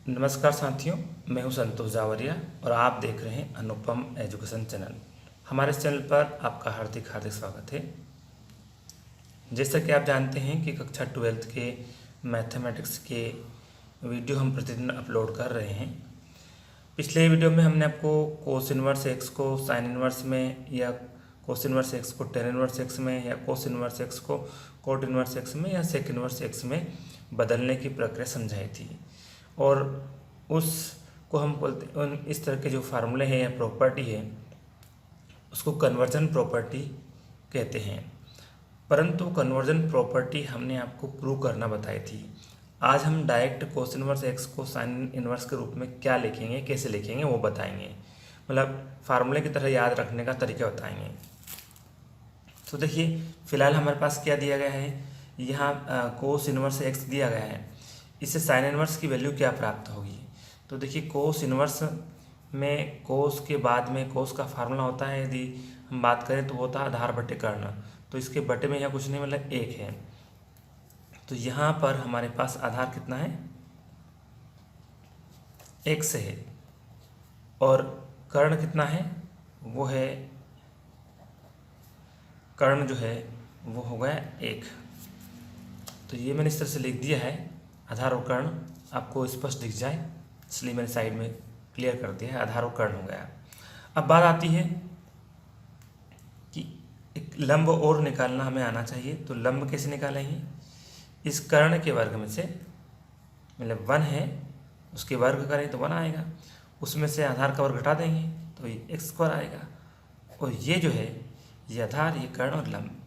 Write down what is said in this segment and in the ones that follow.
नमस्कार साथियों, मैं हूं संतोष जावरिया और आप देख रहे हैं अनुपम एजुकेशन चैनल। हमारे इस चैनल पर आपका हार्दिक हार्दिक स्वागत है। जैसा कि आप जानते हैं कि कक्षा 12th के मैथमेटिक्स के वीडियो हम प्रतिदिन अपलोड कर रहे हैं। पिछले वीडियो में हमने आपको कोस इनवर्स एक्स को साइन इनवर्स में, या कोस इनवर्स एक्स को टेन इनवर्स एक्स में, या कोस इनवर्स एक्स को कोट इनवर्स एक्स में, या सेक इनवर्स एक्स में बदलने की प्रक्रिया समझाई थी। और उसको हम बोलते, इस तरह के जो फार्मूले हैं या प्रॉपर्टी है उसको कन्वर्जन प्रॉपर्टी कहते हैं। परंतु कन्वर्जन प्रॉपर्टी हमने आपको प्रूव करना बताई थी। आज हम डायरेक्ट कोस इनवर्स एक्स को साइन इनवर्स के रूप में क्या लिखेंगे, कैसे लिखेंगे वो बताएंगे। मतलब फार्मूले की तरह याद रखने का तरीका बताएंगे। तो देखिए, फिलहाल हमारे पास क्या दिया गया है, यहाँ कोस इनवर्स एक्स दिया गया है। इससे साइन इनवर्स की वैल्यू क्या प्राप्त होगी। तो देखिए, कोस इनवर्स में कोस के बाद में कोस का फार्मूला होता है, यदि हम बात करें तो होता है आधार बटे कर्ण। तो इसके बटे में यहाँ कुछ नहीं, मतलब एक है। तो यहाँ पर हमारे पास आधार कितना है, एक से है, और कर्ण कितना है, वो है, कर्ण जो है वो हो गया एक। तो ये मैंने इस तरह से लिख दिया है, आधार और कर्ण आपको स्पष्ट दिख जाए इसलिए मैंने साइड में क्लियर कर दिया है, आधार और कर्ण हो गया। अब बात आती है कि एक लंब और निकालना हमें आना चाहिए। तो लंब कैसे निकालेंगे, इस कर्ण के वर्ग में से, मतलब 1 है उसके वर्ग करें तो 1 आएगा, उसमें से आधार का वर्ग घटा देंगे तो ये x² आएगा। और ये जो है ये आधार, ये कर्ण और लंब।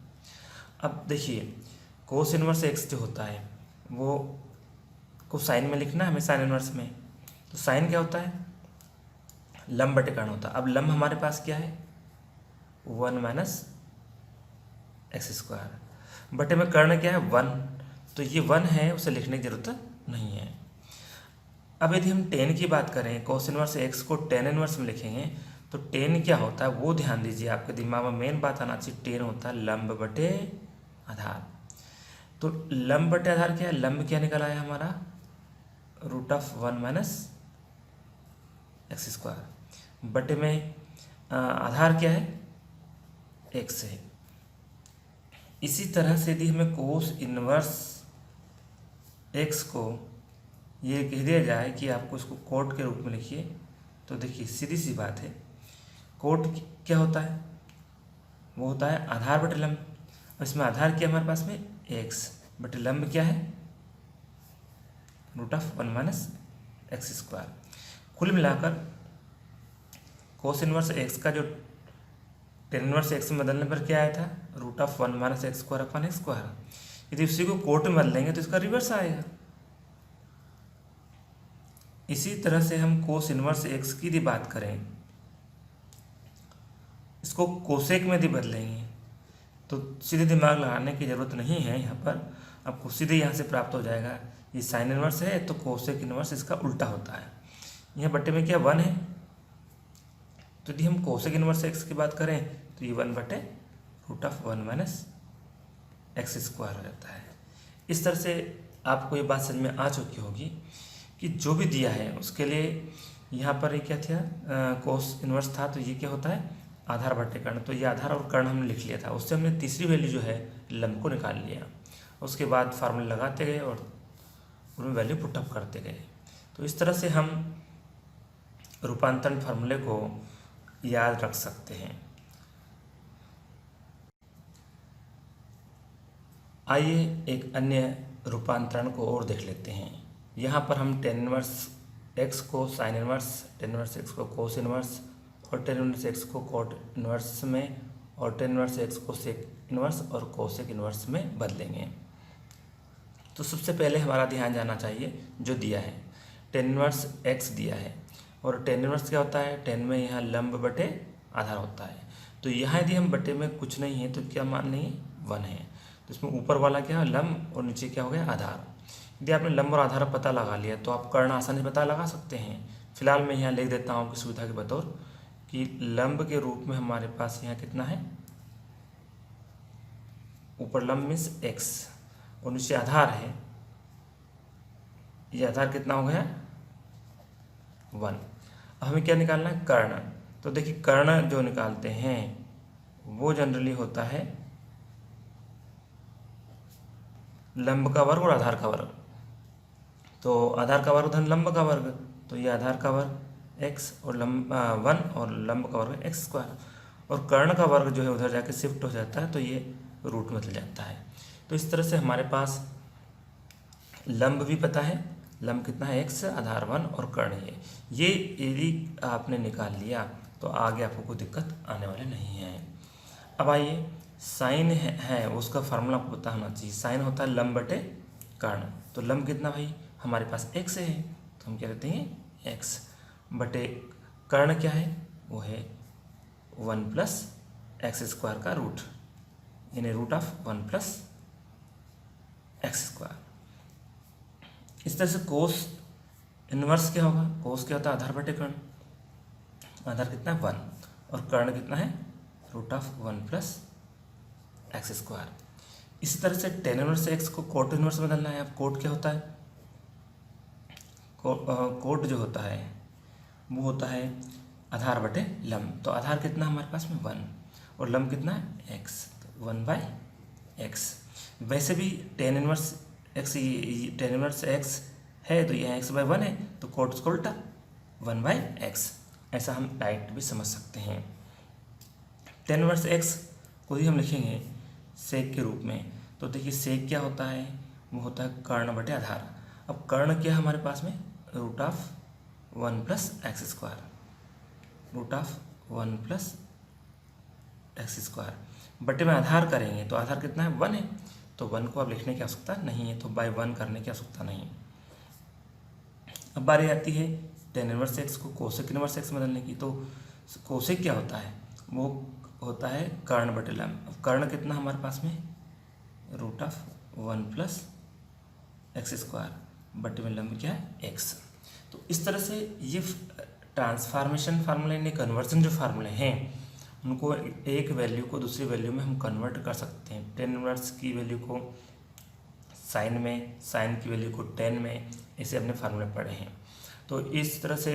अब देखिए, कोस इनवर्स एक्स जो होता है वो को साइन में लिखना है हमें, साइन इनवर्स में। तो साइन क्या होता है, लंब बटे कर्ण होता है। अब लंब हमारे पास क्या है, 1 - x², बटे में कर्ण क्या है 1। तो ये 1 है, उसे लिखने की जरूरत नहीं है। अब यदि हम टेन की बात करें, कोस इनवर्स एक्स को टेन इनवर्स में लिखेंगे तो टेन क्या होता है वो ध्यान दीजिए, आपके दिमाग में मेन बात आना चाहिए। टेन होता है लंब बटे आधार। तो लंब बटे आधार क्या है, लंब क्या निकल आया हमारा, √1 - x², बटे में आधार क्या है, x है। इसी तरह से यदि हमें कोस इनवर्स x को ये कह दिया जाए कि आपको इसको कोट के रूप में लिखिए, तो देखिए सीधी सी बात है, कोट क्या होता है, वो होता है आधार बटे लंब। और इसमें आधार क्या हमारे पास में, x बटे लंब क्या है, √1 - x²। कुल मिलाकर कोस इनवर्स एक्स का जो टेन इनवर्स एक्स में बदलने पर क्या आया था, √1 - x²/x²। यदि उसी को कोट में बदलेंगे तो इसका रिवर्स आएगा। इसी तरह से हम कोस इनवर्स एक्स की यदि बात करें, इसको कोसेक में यदि बदलेंगे तो सीधे दिमाग लगाने की ज़रूरत नहीं है। यहाँ पर आपको सीधे यहाँ से प्राप्त हो जाएगा, ये साइन इनवर्स है तो कोसेक इनवर्स इसका उल्टा होता है। यहाँ बटे में क्या 1 है, तो यदि हम कोसेक इनवर्स एक्स की बात करें तो ये 1 बटे √1 - x² हो जाता है। इस तरह से आपको ये बात समझ में आ चुकी होगी कि जो भी दिया है उसके लिए यहाँ पर ये क्या था, कोस इनवर्स था, तो ये क्या होता है आधार बटे कर्ण। तो ये आधार और कर्ण हमने लिख लिया था, उससे हमने तीसरी वैल्यू जो है लंब को निकाल लिया। उसके बाद फार्मूले लगाते गए और उनमें वैल्यू पुटअप करते गए। तो इस तरह से हम रूपांतरण फार्मूले को याद रख सकते हैं। आइए एक अन्य रूपांतरण को और देख लेते हैं। यहाँ पर हम टेन इनवर्स एक्स को sine inverse, ten inverse x को कोस इनवर्स, और टेन इनवर्स एक्स को कोट इनवर्स में, और टेन इनवर्स एक्स को सेक इनवर्स और कोसेक इनवर्स में बदलेंगे। तो सबसे पहले हमारा ध्यान जाना चाहिए जो दिया है, टेन इनवर्स एक्स दिया है, और टेन इनवर्स क्या होता है, टेन में यहाँ लंब बटे आधार होता है। तो यहाँ यदि हम बटे में कुछ नहीं है तो क्या मान लेंगे 1 है। तो इसमें ऊपर वाला क्या है लंब, और नीचे क्या हो गया आधार। यदि आपने लंब और आधार पता लगा लिया तो आप कर्ण आसानी से पता लगा सकते हैं। फिलहाल मैं यहाँ लिख देता हूँ आपकी सुविधा के बतौर कि लंब के रूप में हमारे पास यहाँ कितना है, ऊपर लंब मीन्स x और नीचे आधार है। ये आधार कितना हो गया 1। अब हमें क्या निकालना है, कर्ण। तो देखिए कर्ण जो निकालते हैं वो जनरली होता है लंब का वर्ग और आधार का वर्ग। तो आधार का वर्ग धन लंब का वर्ग, तो ये आधार का वर्ग x और लंब 1 और लंब का वर्ग x स्क्वायर, और कर्ण का वर्ग जो है उधर जाके शिफ्ट हो जाता है तो ये रूट में चल जाता है। तो इस तरह से हमारे पास लंब भी पता है, लंब कितना है x, आधार 1 और कर्ण ये यदि आपने निकाल लिया तो आगे आपको कोई दिक्कत आने वाले नहीं है। अब आइए साइन है उसका फार्मूला आपको पता होना चाहिए। साइन होता है लंब बटे कर्ण, तो लंब कितना भाई हमारे पास x है तो हम क्या लेते हैं x बटे कर्ण क्या है वो है 1 प्लस एक्स स्क्वायर का रूट, यानी root of 1 plus x square. इस तरह से कोस इनवर्स क्या होगा, कोस क्या होता है आधार बटे कर्ण, आधार कितना है 1 और कर्ण कितना है root of 1 plus x square. इसी तरह से टेन इनवर्स एक्स को कोट इनवर्स में बदलना है। अब कोट क्या होता है, कोट जो होता है वो होता है आधार बटे लंब, तो आधार कितना हमारे पास में 1 और लंब कितना है x, तो 1/x। वैसे भी ten inverse x, tan inverse x है तो ये x/1 है, तो कोट उसको उल्टा 1/x, ऐसा हम डायरेक्ट भी समझ सकते हैं। टेन इनवर्स x को ही हम लिखेंगे सेक के रूप में, तो देखिए सेक क्या होता है, वो होता है कर्ण बटे आधार। अब कर्ण क्या है हमारे पास में root of 1 plus x square, root of 1 plus x square बटे में आधार करेंगे तो आधार कितना है 1 है, तो 1 को अब लिखने की आवश्यकता नहीं है, तो बाय 1 करने की आवश्यकता नहीं। अब बारी आती है टेन इनवर्स एक्स को कोसेक इनवर्स एक्स में बदलने की, तो कोसेक क्या होता है, वो होता है कर्ण बटे लंब। अब कर्ण कितना हमारे पास में root of 1 plus x square बटे में लंब क्या है x। तो इस तरह से ये ट्रांसफॉर्मेशन फार्मूले यानी कन्वर्जन जो फार्मूले हैं उनको एक वैल्यू को दूसरी वैल्यू में हम कन्वर्ट कर सकते हैं। टेन इनवर्स की वैल्यू को साइन में, साइन की वैल्यू को टेन में, ऐसे अपने फार्मूले पढ़े हैं। तो इस तरह से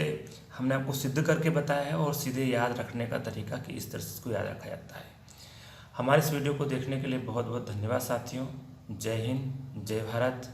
हमने आपको सिद्ध करके बताया है और सीधे याद रखने का तरीका कि इस तरह से इसको याद रखा जाता है। हमारे इस वीडियो को देखने के लिए बहुत बहुत धन्यवाद साथियों। जय हिंद, जय भारत।